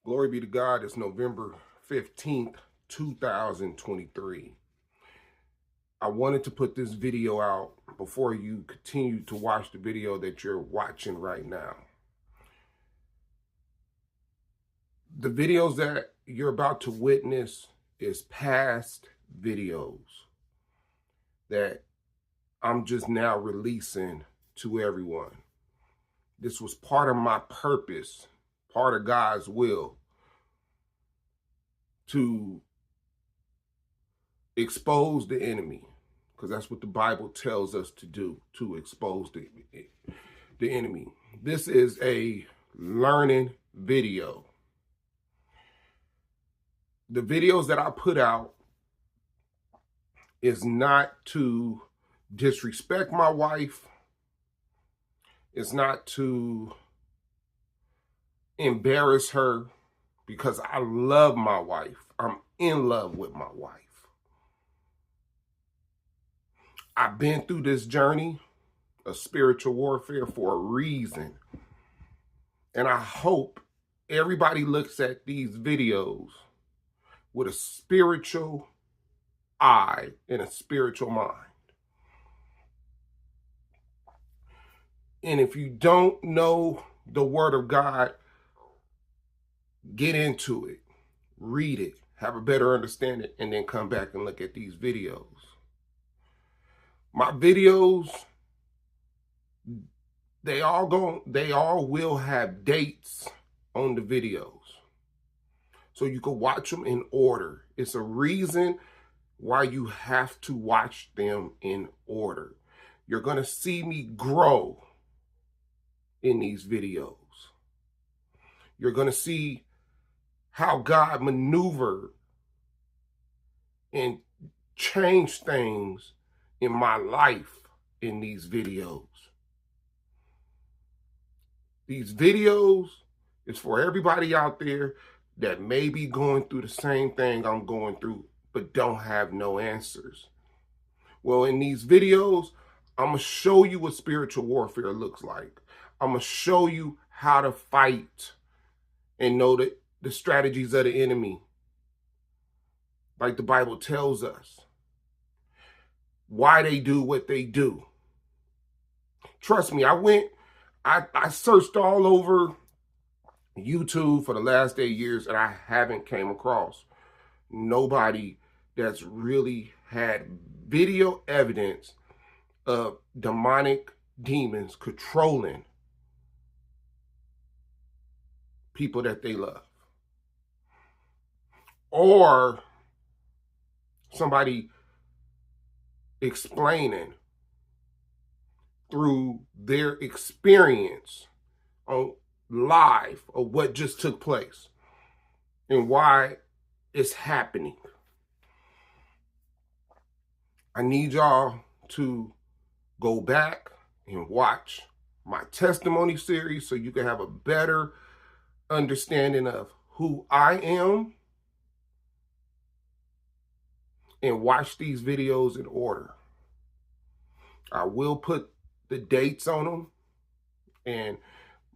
Glory be to God. It's November 15th, 2023. I wanted to put this video out before you continue to watch the video that you're watching right now. The videos that you're about to witness is past videos that I'm just now releasing to everyone. This was part of my purpose, part of God's will, to expose the enemy, because that's what the Bible tells us to do, to expose the enemy. This is a learning video. The videos that I put out is not to disrespect my wife. It's not to embarrass her, because I love my wife. I'm in love with my wife. I've been through this journey of spiritual warfare for a reason. And I hope everybody looks at these videos with a spiritual eye and a spiritual mind. And if you don't know the Word of God, get into it, read it, have a better understanding, and then come back and look at these videos. My videos, they all will have dates on the videos, so you can watch them in order. It's a reason why you have to watch them in order. You're going to see me grow in these videos. You're going to see how God maneuvered and changed things in my life in these videos. These videos is for everybody out there that may be going through the same thing I'm going through, but don't have no answers. Well, in these videos, I'm going to show you what spiritual warfare looks like. I'm going to show you how to fight and know that the strategies of the enemy, like the Bible tells us, why they do what they do. Trust me, I searched all over YouTube for the last 8 years, and I haven't came across nobody that's really had video evidence of demonic demons controlling people that they love, or somebody explaining through their experience on live of what just took place and why it's happening. I need y'all to go back and watch my testimony series so you can have a better understanding of who I am, and watch these videos in order. I will put the dates on them, and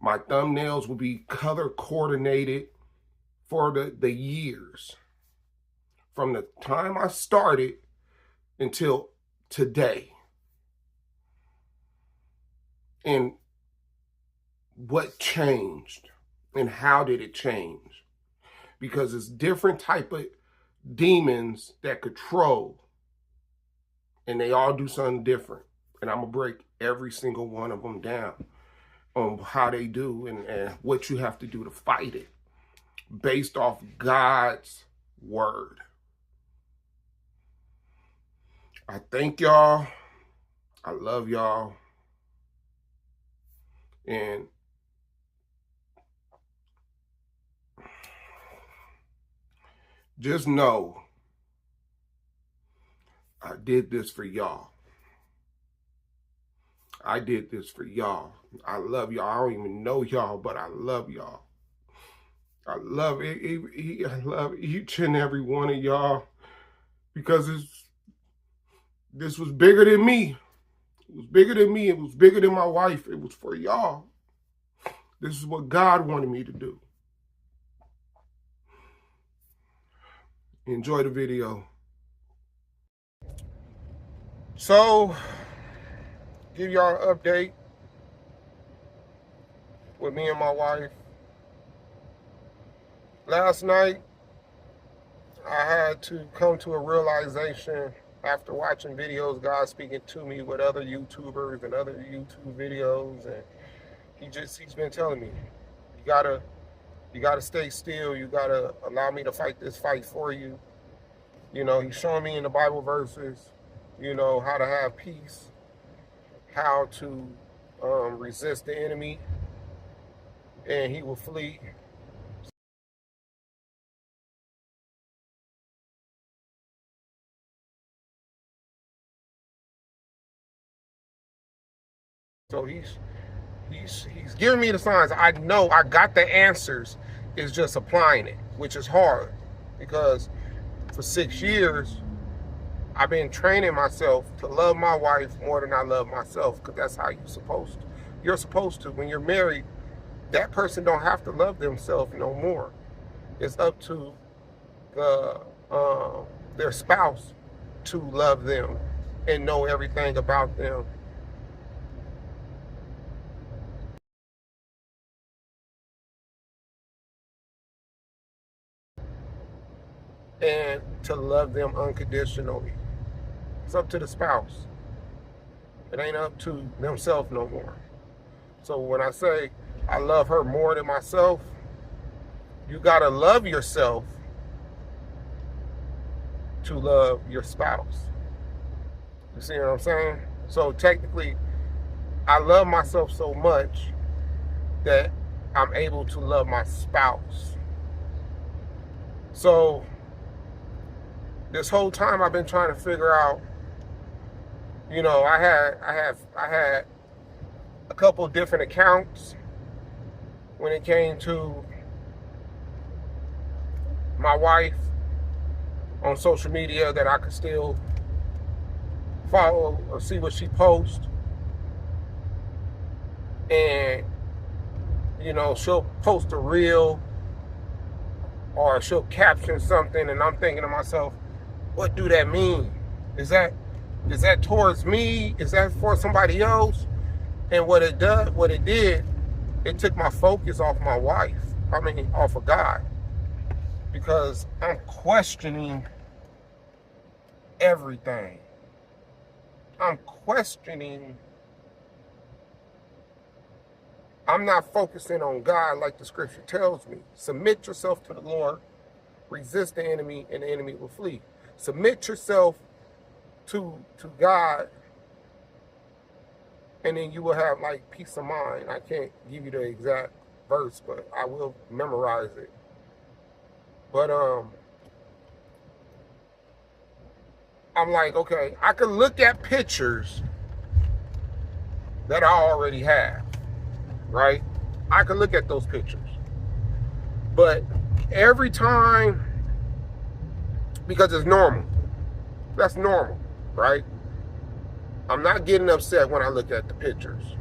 my thumbnails will be color coordinated for the years from the time I started until today, and what changed and how did it change, because it's different type of demons that control, and they all do something different, and I'm gonna break every single one of them down on how they do and what you have to do to fight it based off God's word. I thank y'all. I love y'all. And just know I did this for y'all. I did this for y'all. I love y'all. I don't even know y'all, but I love y'all. I love it. I love each and every one of y'all, because this was bigger than me. It was bigger than me. It was bigger than my wife. It was for y'all. This is what God wanted me to do. Enjoy the video. So, give y'all an update with me and my wife. Last night, I had to come to a realization after watching videos, God speaking to me with other YouTubers and other YouTube videos, and he's been telling me, you gotta stay still. You gotta allow me to fight this fight for you. You know, he's showing me in the Bible verses, you know, how to have peace, how to resist the enemy, and he will flee. So he's giving me the signs. I know I got the answers. It's just applying it, which is hard, because for 6 years I've been training myself to love my wife more than I love myself, because that's how you're supposed to. You're supposed to. When you're married, that person don't have to love themselves no more. It's up to their spouse to love them and know everything about them. And to love them unconditionally. It's up to the spouse. It ain't up to themselves no more. So when I say I love her more than myself, you gotta love yourself to love your spouse. You see what I'm saying? So technically, I love myself so much that I'm able to love my spouse. So this whole time I've been trying to figure out, you know, I had a couple of different accounts when it came to my wife on social media that I could still follow or see what she posts. And, you know, she'll post a reel or she'll caption something, and I'm thinking to myself, what do that mean? Is that towards me? Is that for somebody else? And what it did, it took my focus off my wife. I mean, off of God. Because I'm questioning everything. I'm not focusing on God like the scripture tells me. Submit yourself to the Lord, resist the enemy, and the enemy will flee. Submit yourself to God, and then you will have like peace of mind. I can't give you the exact verse, but I will memorize it. But I'm like, okay, I can look at pictures that I already have, right? I can look at those pictures. But every time, because it's normal. That's normal, right? I'm not getting upset when I look at the pictures.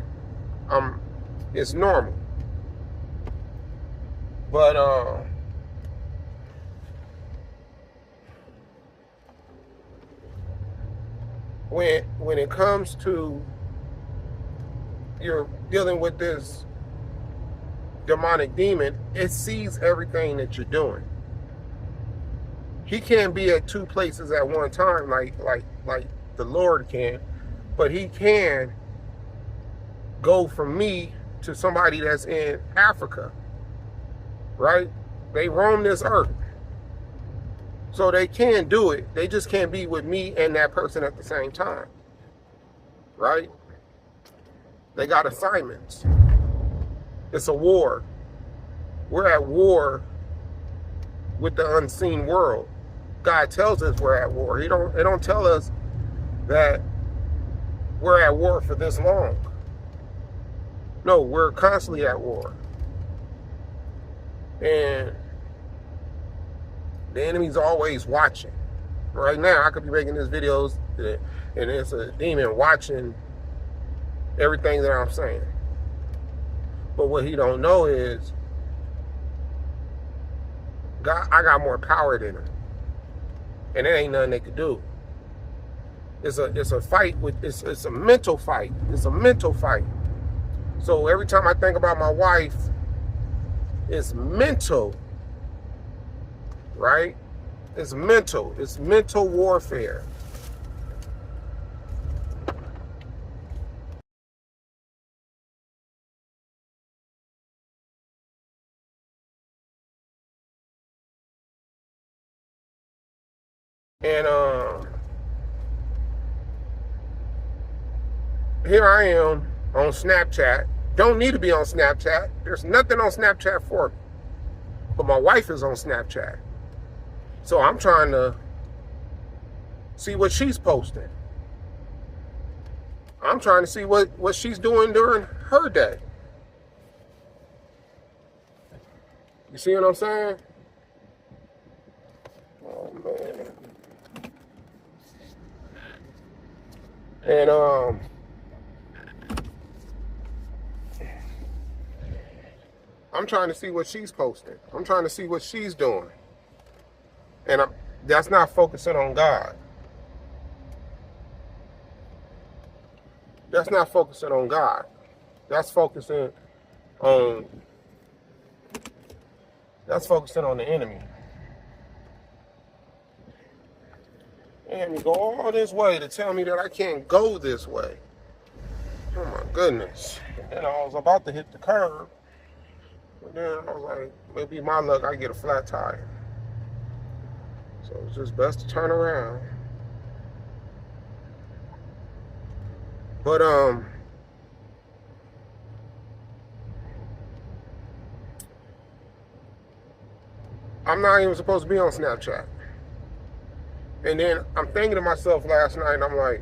It's normal. But when it comes to you're dealing with this demonic demon, it sees everything that you're doing. He can't be at two places at one time like the Lord can, but he can go from me to somebody that's in Africa, right? They roam this earth. So they can do it. They just can't be with me and that person at the same time, right? They got assignments. It's a war. We're at war with the unseen world. God tells us we're at war. It don't tell us that we're at war for this long. No, we're constantly at war. And the enemy's always watching. Right now, I could be making these videos and it's a demon watching everything that I'm saying. But what he don't know is God, I got more power than him. And there ain't nothing they could do. It's a fight with it's a mental fight. It's a mental fight. So every time I think about my wife, it's mental, right? It's mental. It's mental warfare. And here I am on Snapchat. Don't need to be on Snapchat. There's nothing on Snapchat for me. But my wife is on Snapchat. So I'm trying to see what she's posting. I'm trying to see what she's doing during her day. You see what I'm saying? Oh, man. And I'm trying to see what she's posting. I'm trying to see what she's doing. And that's not focusing on God. That's not focusing on God. That's focusing on the enemy. And you go all this way to tell me that I can't go this way. Oh my goodness. And I was about to hit the curb. But then I was like, maybe my luck, I get a flat tire. So it's just best to turn around. But I'm not even supposed to be on Snapchat. And then I'm thinking to myself last night, I'm like,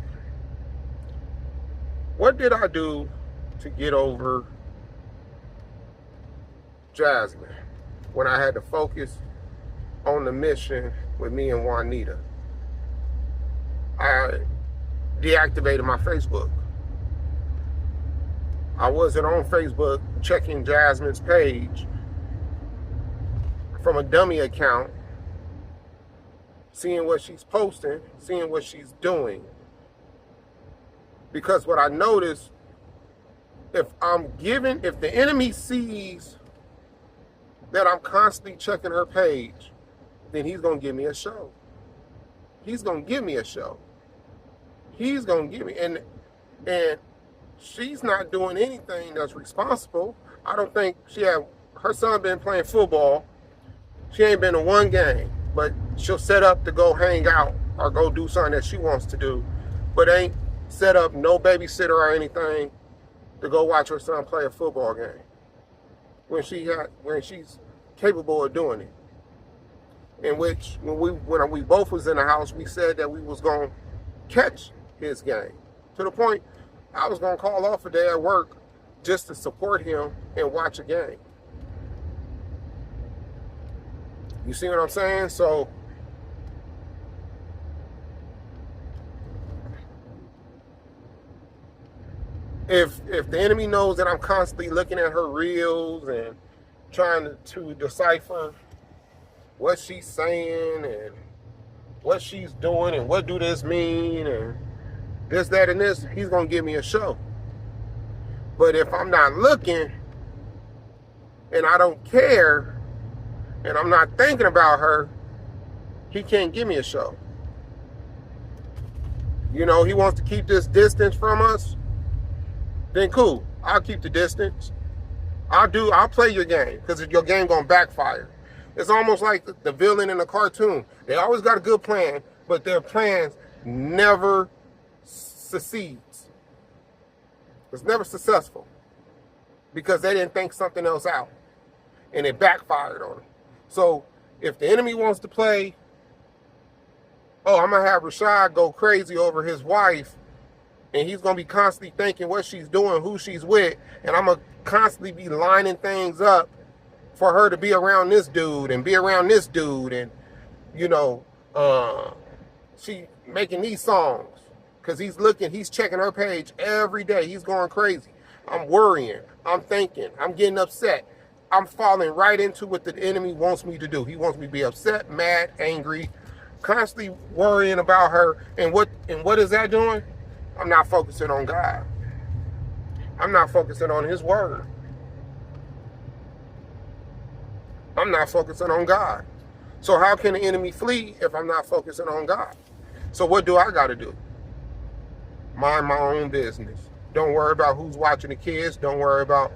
what did I do to get over Jasmine when I had to focus on the mission with me and Juanita? I deactivated my Facebook. I wasn't on Facebook checking Jasmine's page from a dummy account, seeing what she's posting, seeing what she's doing. Because what I noticed, if the enemy sees that I'm constantly checking her page, then he's going to give me a show. He's going to give me a show. He's going to give me, and she's not doing anything that's responsible. I don't think her son been playing football. She ain't been to one game, but she'll set up to go hang out or go do something that she wants to do, but ain't set up no babysitter or anything to go watch her son play a football game when she's capable of doing it. In which, when we both was in the house, we said that we was going to catch his game, to the point I was going to call off a day at work just to support him and watch a game. You see what I'm saying? So if the enemy knows that I'm constantly looking at her reels and trying to decipher what she's saying and what she's doing and what do this mean and this, that, and this, he's going to give me a show. But if I'm not looking and I don't care and I'm not thinking about her, he can't give me a show. You know, he wants to keep this distance from us, then cool, I'll keep the distance. I'll play your game, because your game gonna backfire. It's almost like the villain in a cartoon. They always got a good plan, but their plans never succeeds. It's never successful because they didn't think something else out and it backfired on them. So if the enemy wants to play, oh, I'm gonna have Rashad go crazy over his wife, and he's gonna be constantly thinking what she's doing, who she's with, and I'm gonna constantly be lining things up for her to be around this dude and be around this dude, and you know, she making these songs because he's checking her page every day. He's going crazy. I'm worrying. I'm thinking. I'm getting upset. I'm falling right into what the enemy wants me to do. He wants me to be upset, mad, angry, constantly worrying about her, and what is that doing? I'm not focusing on God. I'm not focusing on his word. I'm not focusing on God. So how can the enemy flee if I'm not focusing on God? So what do I got to do? Mind my own business. Don't worry about who's watching the kids. Don't worry about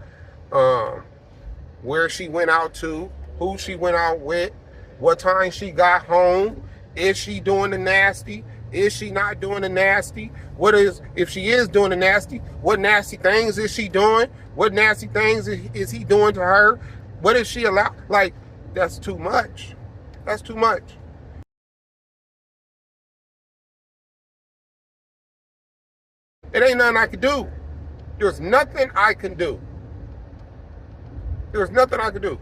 where she went out to, who she went out with, what time she got home. Is she doing the nasty? Is she not doing the nasty? If she is doing the nasty, what nasty things is she doing? What nasty things is he doing to her? What is she allowed? Like, that's too much. That's too much. It ain't nothing I can do. There's nothing I can do. There's nothing I can do.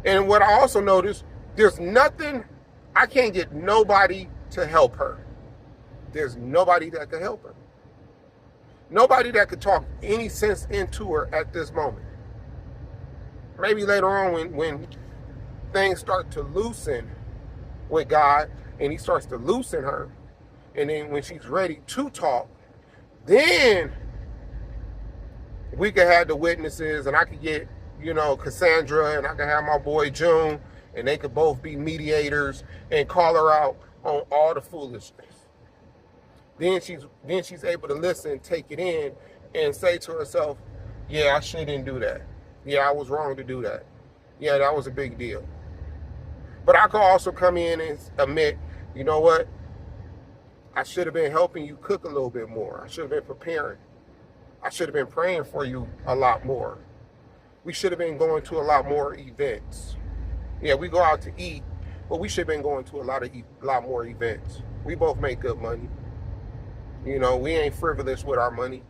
And what I also noticed, there's nothing, I can't get nobody to help her. There's nobody that can help her. Nobody that could talk any sense into her at this moment. Maybe later on when things start to loosen with God and he starts to loosen her, and then when she's ready to talk, then we could have the witnesses, and I could get, Cassandra, and I could have my boy June, and they could both be mediators and call her out on all the foolishness. Then she's able to listen, take it in, and say to herself, yeah, I shouldn't do that. Yeah, I was wrong to do that. Yeah, that was a big deal. But I could also come in and admit, you know what? I should have been helping you cook a little bit more. I should have been preparing. I should have been praying for you a lot more. We should have been going to a lot more events. Yeah, we go out to eat, but we should have been going to a lot more events. We both make good money. We ain't frivolous with our money.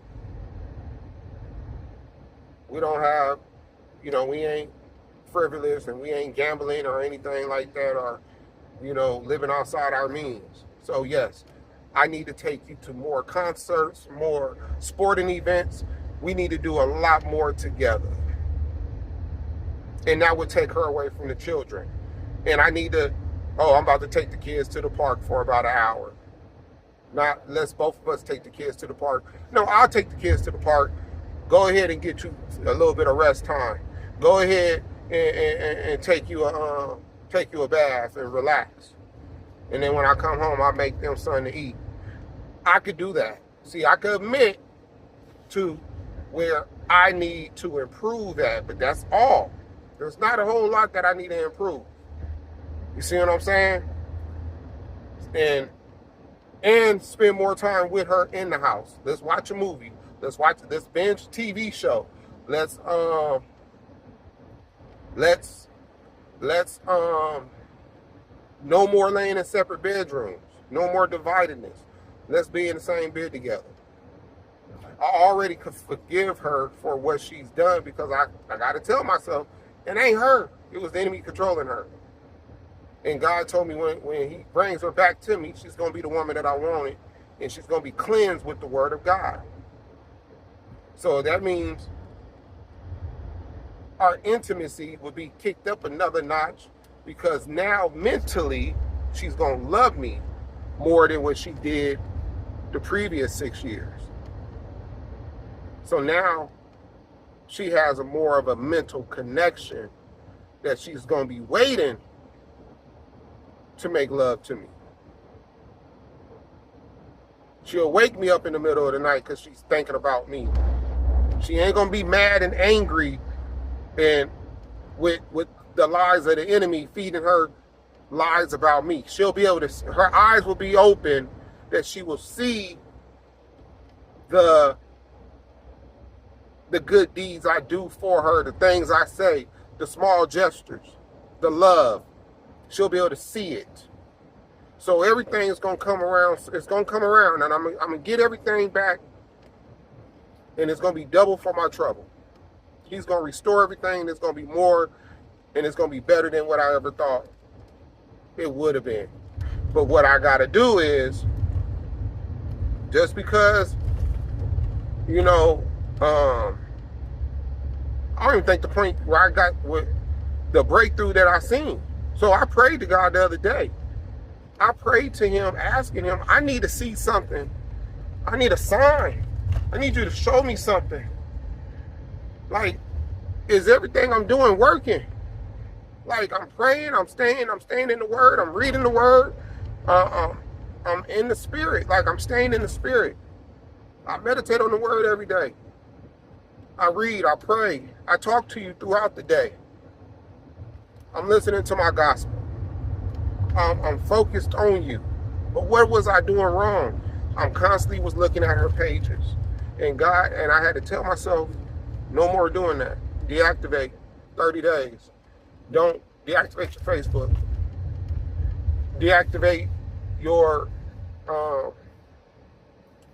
We don't have, we ain't frivolous, and we ain't gambling or anything like that, or, living outside our means. So yes, I need to take you to more concerts, more sporting events. We need to do a lot more together. And that would take her away from the children. And I need to, I'm about to take the kids to the park for about an hour. Not, let's both of us take the kids to the park. No, I'll take the kids to the park. Go ahead and get you a little bit of rest time. Go ahead and take you a bath and relax. And then when I come home, I make them something to eat. I could do that. See, I could admit to where I need to improve at, but that's all. There's not a whole lot that I need to improve. You see what I'm saying? And spend more time with her in the house. Let's watch a movie. Let's binge TV show. Let's no more laying in separate bedrooms. No more dividedness. Let's be in the same bed together. I already could forgive her for what she's done, because I got to tell myself, it ain't her. It was the enemy controlling her. And God told me when he brings her back to me, she's going to be the woman that I wanted, and she's going to be cleansed with the word of God. So that means our intimacy will be kicked up another notch, because now mentally she's going to love me more than what she did the previous 6 years. So now she has more of a mental connection that she's going to be waiting to make love to me. She'll wake me up in the middle of the night because she's thinking about me. She ain't going to be mad and angry and with the lies of the enemy feeding her lies about me. She'll be able to, her eyes will be open, that she will see the good deeds I do for her, the things I say, the small gestures, the love. She'll be able to see it. So everything is going to come around. It's going to come around, and I'm going to get everything back, and it's going to be double for my trouble. He's going to restore everything, and it's going to be more, and it's going to be better than what I ever thought it would have been. But what I got to do is, just because, I don't even think the point where I got with the breakthrough that I seen. So I prayed to God the other day. I prayed to him, asking him, I need to see something. I need a sign. I need you to show me something. Like, is everything I'm doing working? Like, I'm praying, I'm staying in the word, I'm reading the word. I'm in the spirit, like I'm staying in the spirit. I meditate on the word every day. I read, I pray, I talk to you throughout the day. I'm listening to my gospel. I'm focused on you. But what was I doing wrong? I'm constantly was looking at her pages. And I had to tell myself, no more doing that. Deactivate 30 days. Don't deactivate your Facebook. Deactivate your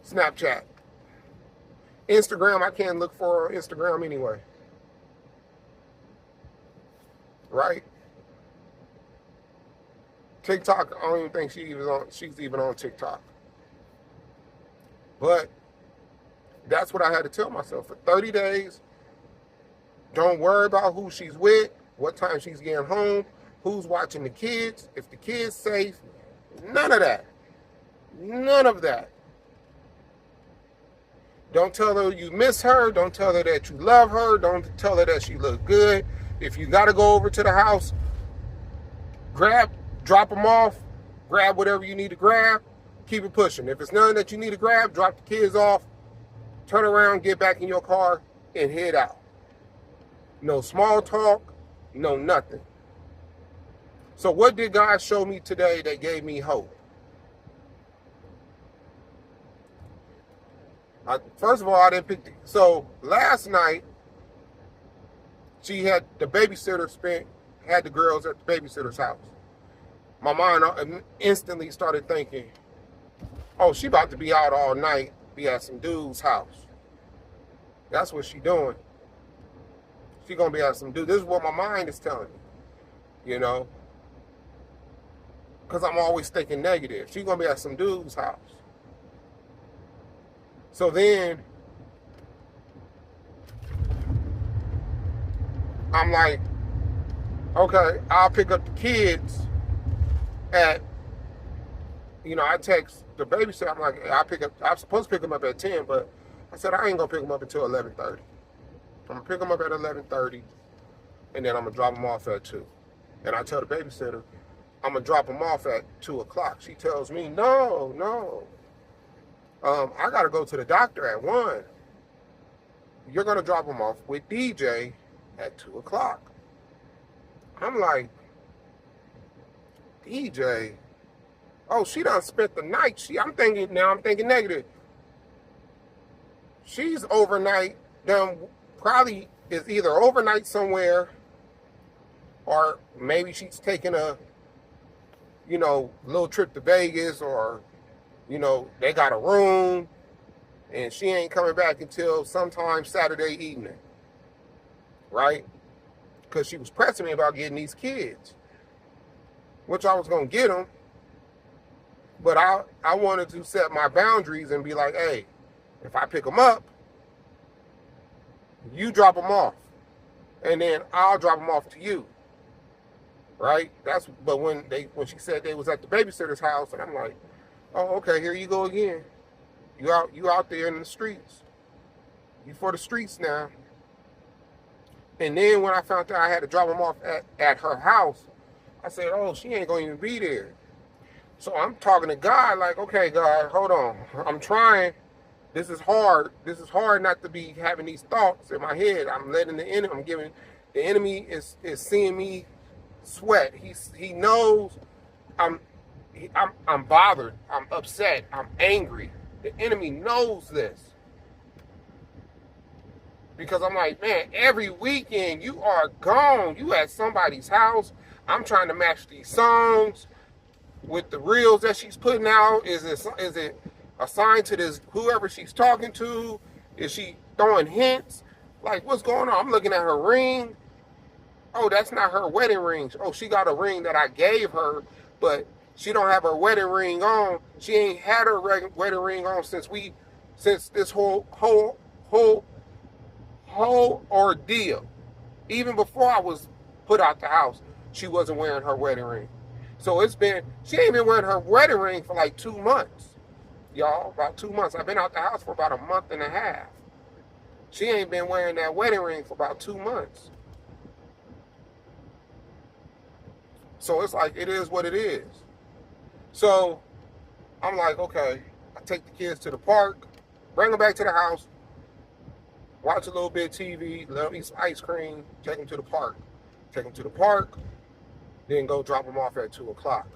Snapchat. Instagram, I can't look for on Instagram anyway. Right? TikTok, I don't even think she's even on TikTok. But that's what I had to tell myself. For 30 days, don't worry about who she's with, what time she's getting home, who's watching the kids, if the kid's safe. None of that. None of that. Don't tell her you miss her. Don't tell her that you love her. Don't tell her that she look good. If you got to go over to the house, drop them off, grab whatever you need to grab, keep it pushing. If it's nothing that you need to grab, drop the kids off, turn around, get back in your car, and head out. No small talk, no nothing. So what did God show me today that gave me hope? First of all, I didn't pick. So last night, she had the babysitter had the girls at the babysitter's house. My mind instantly started thinking, oh, she about to be out all night, be at some dude's house. That's what she doing. She gonna be at some dude. This is what my mind is telling me, you know, because I'm always thinking negative. She gonna be at some dude's house. So then I'm like, okay, I'll pick up the kids at, I text the babysitter. I'm like, I'm supposed to pick them up at 10, but I said, I ain't gonna pick them up until 11:30. I'm gonna pick them up at 11:30, and then I'm gonna drop them off at 2. And I tell the babysitter, I'm gonna drop them off at 2 o'clock. She tells me, no. I gotta go to the doctor at 1. You're gonna drop them off with DJ at 2 o'clock. I'm like, DJ? Oh, she done spent the night. I'm thinking negative. She's overnight, probably is either overnight somewhere, or maybe she's taking a, little trip to Vegas, or, they got a room, and she ain't coming back until sometime Saturday evening, right? Because she was pressing me about getting these kids, which I was going to get them, but I wanted to set my boundaries and be like, hey, if I pick them up, you drop them off, and then I'll drop them off to you, right? But when she said they was at the babysitter's house, and I'm like, oh, okay, here you go again. You out there in the streets. You for the streets now. And then when I found out I had to drop them off at her house, I said, oh, she ain't gonna even be there. So I'm talking to God like, okay, God, hold on. I'm trying. This is hard. This is hard not to be having these thoughts in my head. I'm letting the enemy is seeing me sweat. He knows I'm bothered. I'm upset. I'm angry. The enemy knows this. Because I'm like, man, every weekend you are gone. You at somebody's house. I'm trying to match these songs with the reels that she's putting out. Is it assigned to this whoever she's talking to? Is she throwing hints? Like, what's going on? I'm looking at her ring. Oh, that's not her wedding ring. Oh, she got a ring that I gave her, but she don't have her wedding ring on. She ain't had her wedding ring on since this whole ordeal. Even before I was put out the house, she wasn't wearing her wedding ring. So she ain't been wearing her wedding ring for like 2 months. Y'all, about 2 months. I've been out the house for about a month and a half. She ain't been wearing that wedding ring for about 2 months. So it's like, it is what it is. So I'm like, okay, I take the kids to the park, bring them back to the house, watch a little bit of TV, let them eat some ice cream, take them to the park. Take them to the park, then go drop them off at 2 o'clock.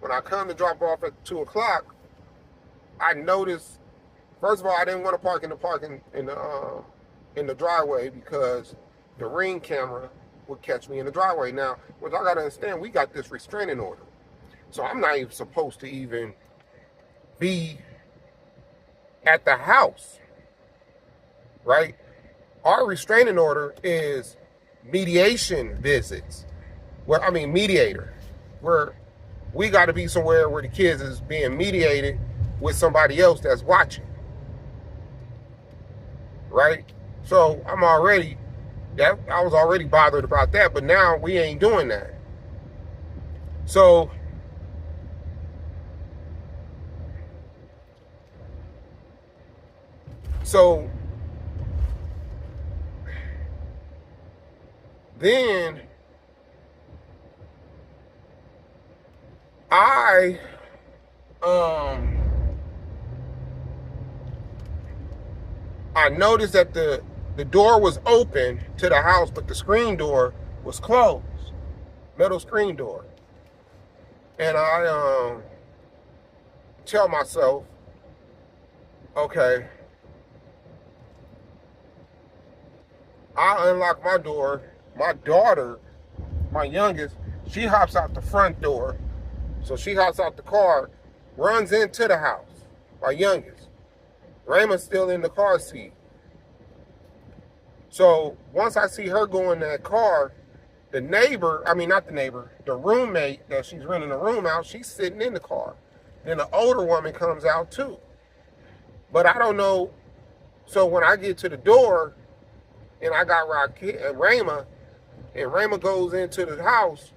When I come to drop off at 2 o'clock, I noticed, first of all, I didn't want to park in the driveway because the Ring camera would catch me in the driveway. Now, what I gotta understand, we got this restraining order. So I'm not even supposed to even be at the house, right? Our restraining order is mediation visits. Mediator. Where we got to be somewhere where the kids is being mediated with somebody else that's watching. Right? So I was already bothered about that, but now we ain't doing that. So then I noticed that the door was open to the house, but the screen door was closed. Metal screen door. And I tell myself, okay, I unlock my door. My daughter, my youngest, she hops out the front door. So she hops out the car, runs into the house, my youngest. Raymond's still in the car seat. So once I see her go in that car, the roommate that she's renting a room out, she's sitting in the car. Then the older woman comes out too. But I don't know. So when I get to the door and I got Raymond, and Raymond goes into the house,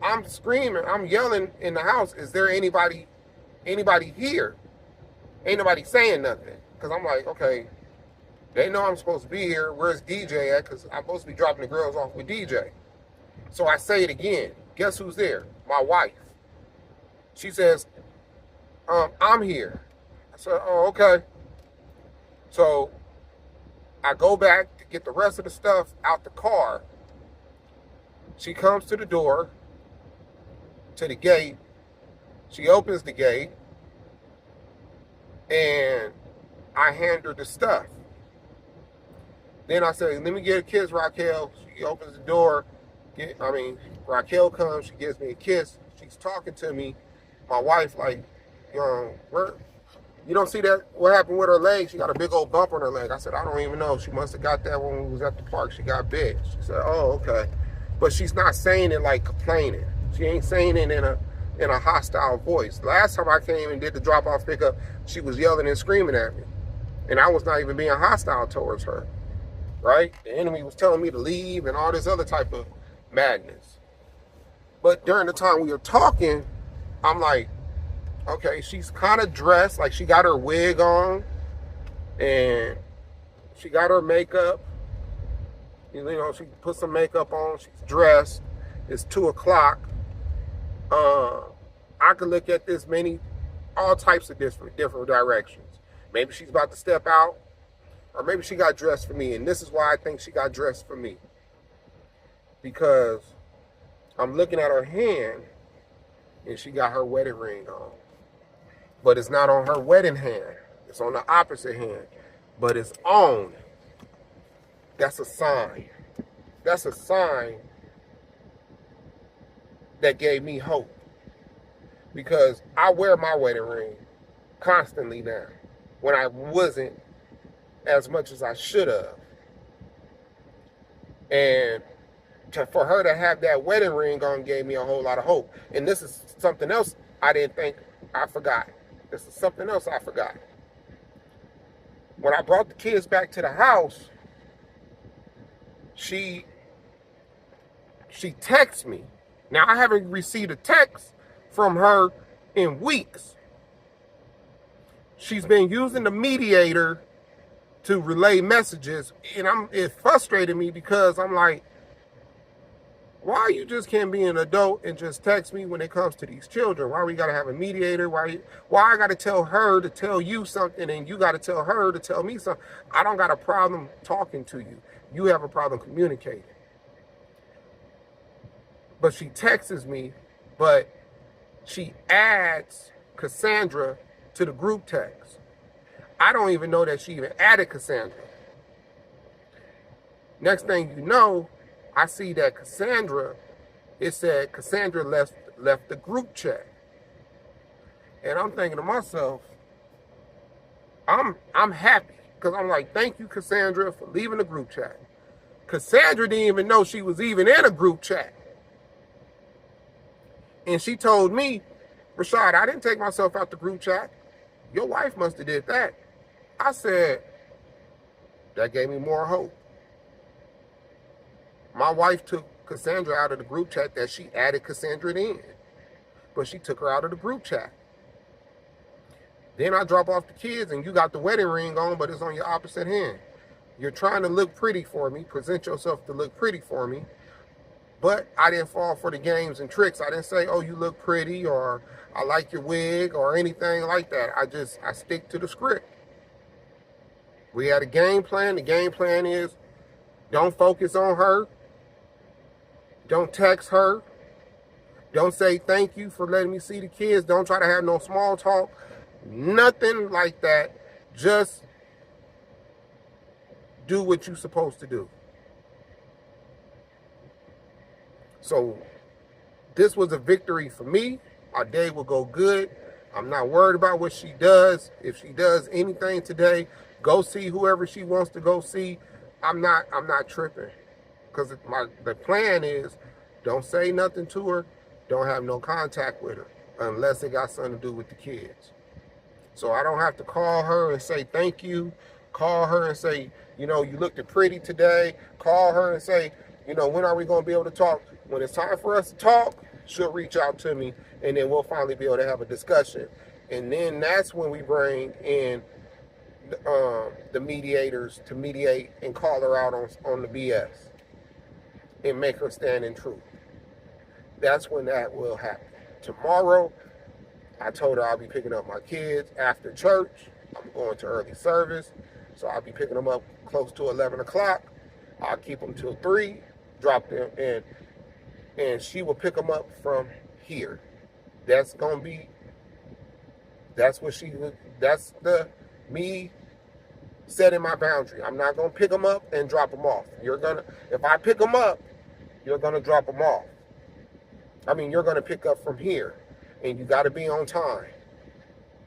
I'm screaming, I'm yelling in the house, is there anybody here? Ain't nobody saying nothing. Because I'm like, okay, they know I'm supposed to be here. Where's DJ at? Because I'm supposed to be dropping the girls off with DJ. So I say it again. Guess who's there? My wife. She says, I'm here. I said, oh, okay. So I go back to get the rest of the stuff out the car. She comes to the door, to the gate. She opens the gate, and I hand her the stuff. Then I say, let me get a kiss, Raquel. She opens the door. Raquel comes. She gives me a kiss. She's talking to me. My wife, like, you don't see that? What happened with her leg? She got a big old bump on her leg. I said, I don't even know. She must have got that when we was at the park. She got big. She said, oh, okay. But she's not saying it like complaining. She ain't saying it in a hostile voice. Last time I came and did the drop-off pickup, she was yelling and screaming at me. And I was not even being hostile towards her. Right? The enemy was telling me to leave and all this other type of madness. But during the time we were talking, I'm like, okay, she's kind of dressed, like she got her wig on and she got her makeup. She put some makeup on, she's dressed. It's 2 o'clock. I could look at this all types of different directions. Maybe she's about to step out, or maybe she got dressed for me. And this is why I think she got dressed for me. Because I'm looking at her hand and she got her wedding ring on. But it's not on her wedding hand. It's on the opposite hand. But it's on. That's a sign. That's a sign that gave me hope. Because I wear my wedding ring constantly now, when I wasn't as much as I should have. And for her to have that wedding ring on gave me a whole lot of hope. And this is something else I forgot. This is something else I forgot. When I brought the kids back to the house, she texted me. Now, I haven't received a text from her in weeks. She's been using the mediator to relay messages, and it frustrated me because I'm like, why you just can't be an adult and just text me when it comes to these children? Why we gotta have a mediator? Why I gotta tell her to tell you something and you gotta tell her to tell me something? I don't got a problem talking to you. You have a problem communicating. But she texts me, but she adds Cassandra to the group text. I don't even know that she even added Cassandra. Next thing you know, I see that Cassandra, it said Cassandra left the group chat. And I'm thinking to myself, I'm happy because I'm like, thank you, Cassandra, for leaving the group chat. Cassandra didn't even know she was even in a group chat. And she told me, Rashad, I didn't take myself out the group chat. Your wife must have did that. I said, that gave me more hope. My wife took Cassandra out of the group chat that she added Cassandra in. But she took her out of the group chat. Then I drop off the kids and you got the wedding ring on, but it's on your opposite hand. You're trying to look pretty for me, present yourself to look pretty for me. But I didn't fall for the games and tricks. I didn't say, oh, you look pretty, or I like your wig, or anything like that. I stick to the script. We had a game plan. The game plan is don't focus on her. Don't text her. Don't say thank you for letting me see the kids. Don't try to have no small talk. Nothing like that. Just do what you're supposed to do. So this was a victory for me. Our day will go good. I'm not worried about what she does. If she does anything today, go see whoever she wants to go see. I'm not tripping. Because the plan is don't say nothing to her. Don't have no contact with her unless it got something to do with the kids. So I don't have to call her and say thank you. Call her and say, you looked pretty today. Call her and say, when are we going to be able to talk? When it's time for us to talk, she'll reach out to me, and then we'll finally be able to have a discussion. And then that's when we bring in the mediators to mediate and call her out on the BS and make her stand in truth. That's when that will happen. Tomorrow, I told her I'll be picking up my kids after church. I'm going to early service, so I'll be picking them up close to 11 o'clock. I'll keep them till 3, drop them in, and she will pick them up from here. That's me setting my boundary. I'm not going to pick them up and drop them off. If I pick them up, you're going to drop them off. You're going to pick up from here, and you got to be on time.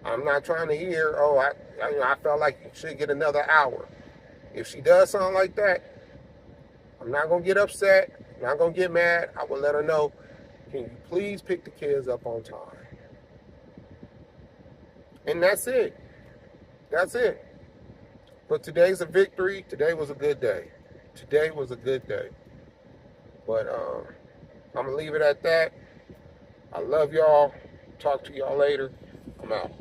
I'm not trying to hear, I felt like you should get another hour. If she does something like that, I'm not going to get upset. I'm not going to get mad. I will let her know, can you please pick the kids up on time? And that's it. That's it. But today's a victory. Today was a good day. Today was a good day. But I'm going to leave it at that. I love y'all. Talk to y'all later. I'm out.